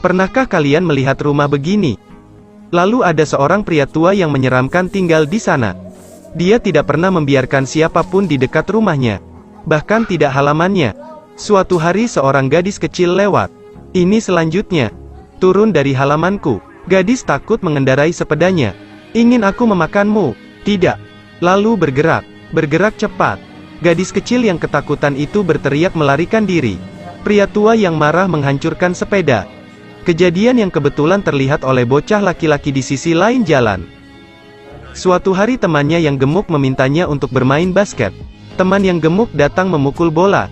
Pernahkah kalian melihat rumah begini? Lalu ada seorang pria tua yang menyeramkan tinggal di sana. Dia tidak pernah membiarkan siapapun di dekat rumahnya, bahkan tidak halamannya. Suatu hari seorang gadis kecil lewat. Ini selanjutnya. Turun dari halamanku. Gadis takut mengendarai sepedanya. Ingin aku memakanmu? Tidak. Lalu bergerak cepat. Gadis kecil yang ketakutan itu berteriak melarikan diri. Pria tua yang marah menghancurkan sepeda. Kejadian yang kebetulan terlihat oleh bocah laki-laki di sisi lain jalan. Suatu hari temannya yang gemuk memintanya untuk bermain basket. Teman yang gemuk datang memukul bola,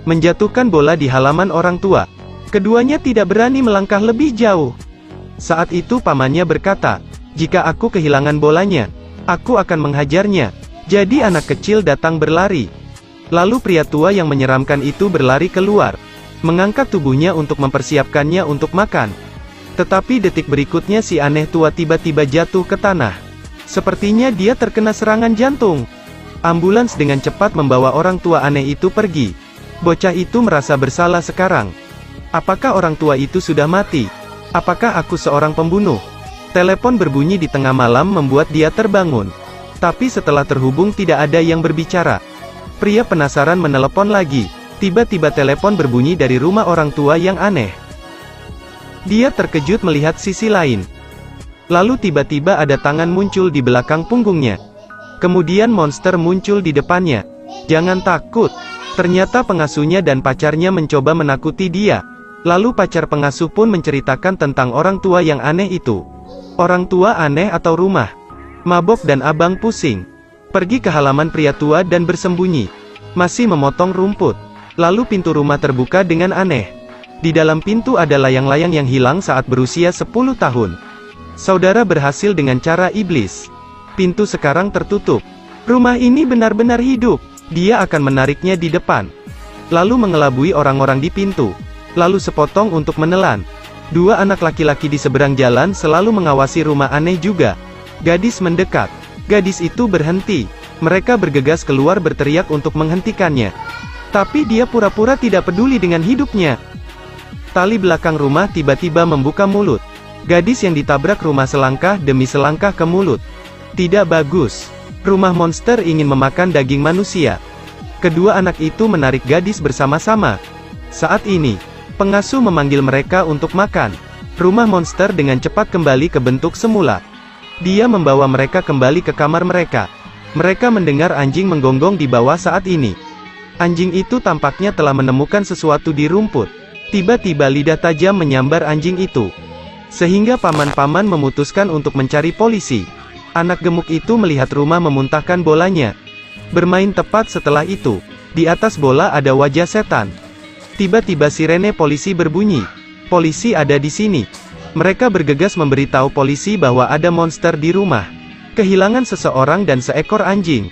menjatuhkan bola di halaman orang tua. Keduanya tidak berani melangkah lebih jauh. Saat itu pamannya berkata, "Jika aku kehilangan bolanya, aku akan menghajarnya." Jadi anak kecil datang berlari. Lalu pria tua yang menyeramkan itu berlari keluar, mengangkat tubuhnya untuk mempersiapkannya untuk makan. Tetapi detik berikutnya si aneh tua tiba-tiba jatuh ke tanah. Sepertinya dia terkena serangan jantung. Ambulans dengan cepat membawa orang tua aneh itu pergi. Bocah itu merasa bersalah sekarang. Apakah orang tua itu sudah mati? Apakah aku seorang pembunuh? Telepon berbunyi di tengah malam membuat dia terbangun. Tapi setelah terhubung tidak ada yang berbicara. Pria penasaran menelepon lagi. Tiba-tiba telepon berbunyi dari rumah orang tua yang aneh. Dia terkejut melihat sisi lain. Lalu tiba-tiba ada tangan muncul di belakang punggungnya. Kemudian monster muncul di depannya. Jangan takut. Ternyata pengasuhnya dan pacarnya mencoba menakuti dia. Lalu pacar pengasuh pun menceritakan tentang orang tua yang aneh itu. Orang tua aneh atau rumah mabok dan abang pusing. Pergi ke halaman pria tua dan bersembunyi. Masih memotong rumput. Lalu pintu rumah terbuka dengan aneh. Di dalam pintu ada layang-layang yang hilang saat berusia 10 tahun. Saudara berhasil dengan cara iblis. Pintu sekarang tertutup. Rumah ini benar-benar hidup. Dia akan menariknya di depan. Lalu mengelabui orang-orang di pintu. Lalu sepotong untuk menelan. Dua anak laki-laki di seberang jalan selalu mengawasi rumah aneh juga. Gadis mendekat. Gadis itu berhenti. Mereka bergegas keluar berteriak untuk menghentikannya. Tapi dia pura-pura tidak peduli dengan hidupnya. Tali belakang rumah tiba-tiba membuka mulut. Gadis yang ditabrak rumah selangkah demi selangkah ke mulut. Tidak bagus. Rumah monster ingin memakan daging manusia. Kedua anak itu menarik gadis bersama-sama. Saat ini, pengasuh memanggil mereka untuk makan. Rumah monster dengan cepat kembali ke bentuk semula. Dia membawa mereka kembali ke kamar mereka. Mereka mendengar anjing menggonggong di bawah saat ini. Anjing itu tampaknya telah menemukan sesuatu di rumput. Tiba-tiba lidah tajam menyambar anjing itu. Sehingga paman-paman memutuskan untuk mencari polisi. Anak gemuk itu melihat rumah memuntahkan bolanya. Bermain tepat setelah itu. Di atas bola ada wajah setan. Tiba-tiba sirene polisi berbunyi. Polisi ada di sini. Mereka bergegas memberitahu polisi bahwa ada monster di rumah. Kehilangan seseorang dan seekor anjing.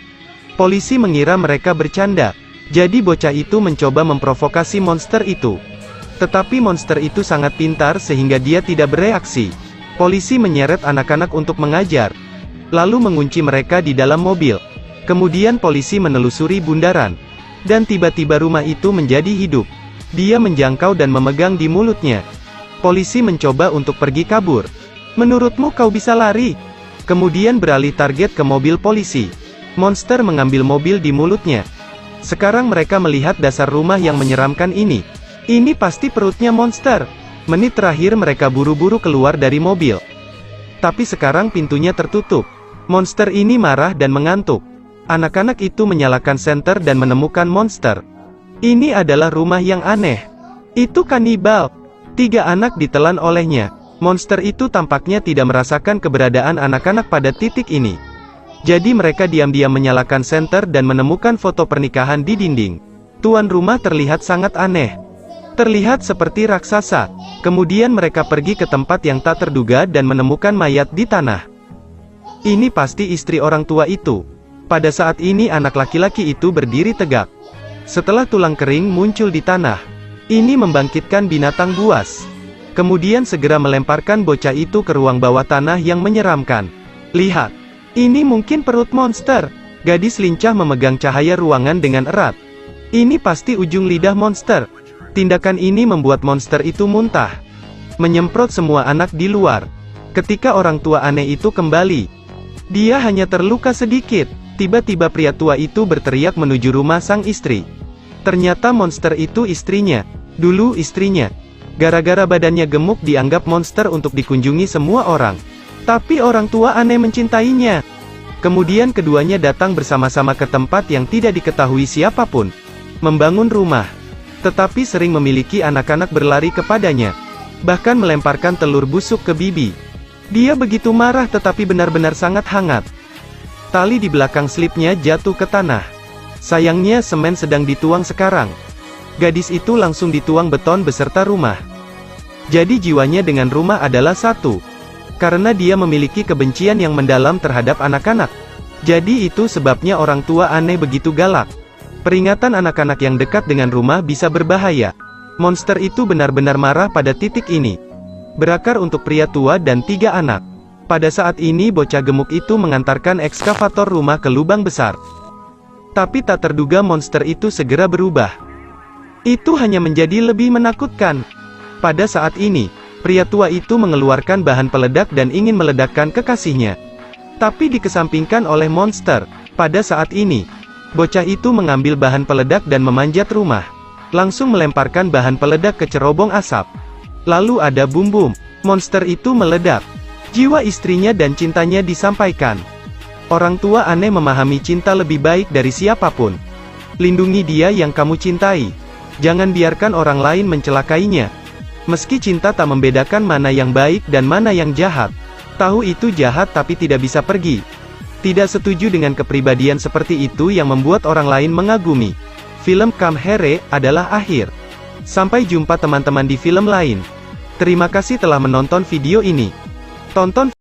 Polisi mengira mereka bercanda. Jadi bocah itu mencoba memprovokasi monster itu. Tetapi monster itu sangat pintar sehingga dia tidak bereaksi. Polisi menyeret anak-anak untuk mengajar. Lalu mengunci mereka di dalam mobil. Kemudian polisi menelusuri bundaran. Dan tiba-tiba rumah itu menjadi hidup. Dia menjangkau dan memegang di mulutnya. Polisi mencoba untuk pergi kabur. "Menurutmu kau bisa lari?" Kemudian beralih target ke mobil polisi. Monster mengambil mobil di mulutnya. Sekarang mereka melihat dasar rumah yang menyeramkan ini. Ini pasti perutnya monster. Menit terakhir mereka buru-buru keluar dari mobil. Tapi sekarang pintunya tertutup. Monster ini marah dan mengantuk. Anak-anak itu menyalakan senter dan menemukan monster. Ini adalah rumah yang aneh. Itu kanibal. 3 anak ditelan olehnya. Monster itu tampaknya tidak merasakan keberadaan anak-anak pada titik ini. Jadi mereka diam-diam menyalakan senter dan menemukan foto pernikahan di dinding. Tuan rumah terlihat sangat aneh. Terlihat seperti raksasa. Kemudian mereka pergi ke tempat yang tak terduga dan menemukan mayat di tanah. Ini pasti istri orang tua itu. Pada saat ini anak laki-laki itu berdiri tegak. Setelah tulang kering muncul di tanah. Ini membangkitkan binatang buas. Kemudian segera melemparkan bocah itu ke ruang bawah tanah yang menyeramkan. Lihat. Ini mungkin perut monster. Gadis lincah memegang cahaya ruangan dengan erat. Ini pasti ujung lidah monster. Tindakan ini membuat monster itu muntah. menyemprot semua anak di luar. Ketika orang tua aneh itu kembali, dia hanya terluka sedikit. Tiba-tiba pria tua itu berteriak menuju rumah sang istri. Ternyata monster itu istrinya. Dulu istrinya. Gara-gara badannya gemuk dianggap monster untuk dikunjungi semua orang. Tapi orang tua aneh mencintainya. Kemudian keduanya datang bersama-sama ke tempat yang tidak diketahui siapapun. Membangun rumah. Tetapi sering memiliki anak-anak berlari kepadanya. Bahkan melemparkan telur busuk ke bibi. Dia begitu marah tetapi benar-benar sangat hangat. Tali di belakang slipnya jatuh ke tanah. Sayangnya semen sedang dituang sekarang. Gadis itu langsung dituang beton beserta rumah. Jadi jiwanya dengan rumah adalah satu. Karena dia memiliki kebencian yang mendalam terhadap anak-anak. Jadi itu sebabnya orang tua aneh begitu galak. Peringatan anak-anak yang dekat dengan rumah bisa berbahaya. Monster itu benar-benar marah pada titik ini. Berakar untuk pria tua dan 3 anak. Pada saat ini bocah gemuk itu mengantarkan ekskavator rumah ke lubang besar. Tapi tak terduga monster itu segera berubah. Itu hanya menjadi lebih menakutkan. Pada saat ini, pria tua itu mengeluarkan bahan peledak dan ingin meledakkan kekasihnya. Tapi dikesampingkan oleh monster. Pada saat ini, bocah itu mengambil bahan peledak dan memanjat rumah. Langsung melemparkan bahan peledak ke cerobong asap. Lalu ada bum-bum. Monster itu meledak. Jiwa istrinya dan cintanya disampaikan. Orang tua aneh memahami cinta lebih baik dari siapapun. Lindungi dia yang kamu cintai. Jangan biarkan orang lain mencelakainya. Meski cinta tak membedakan mana yang baik dan mana yang jahat. Tahu itu jahat tapi tidak bisa pergi. Tidak setuju dengan kepribadian seperti itu yang membuat orang lain mengagumi. Film Come Here adalah akhir. Sampai jumpa teman-teman di film lain. Terima kasih telah menonton video ini. Tonton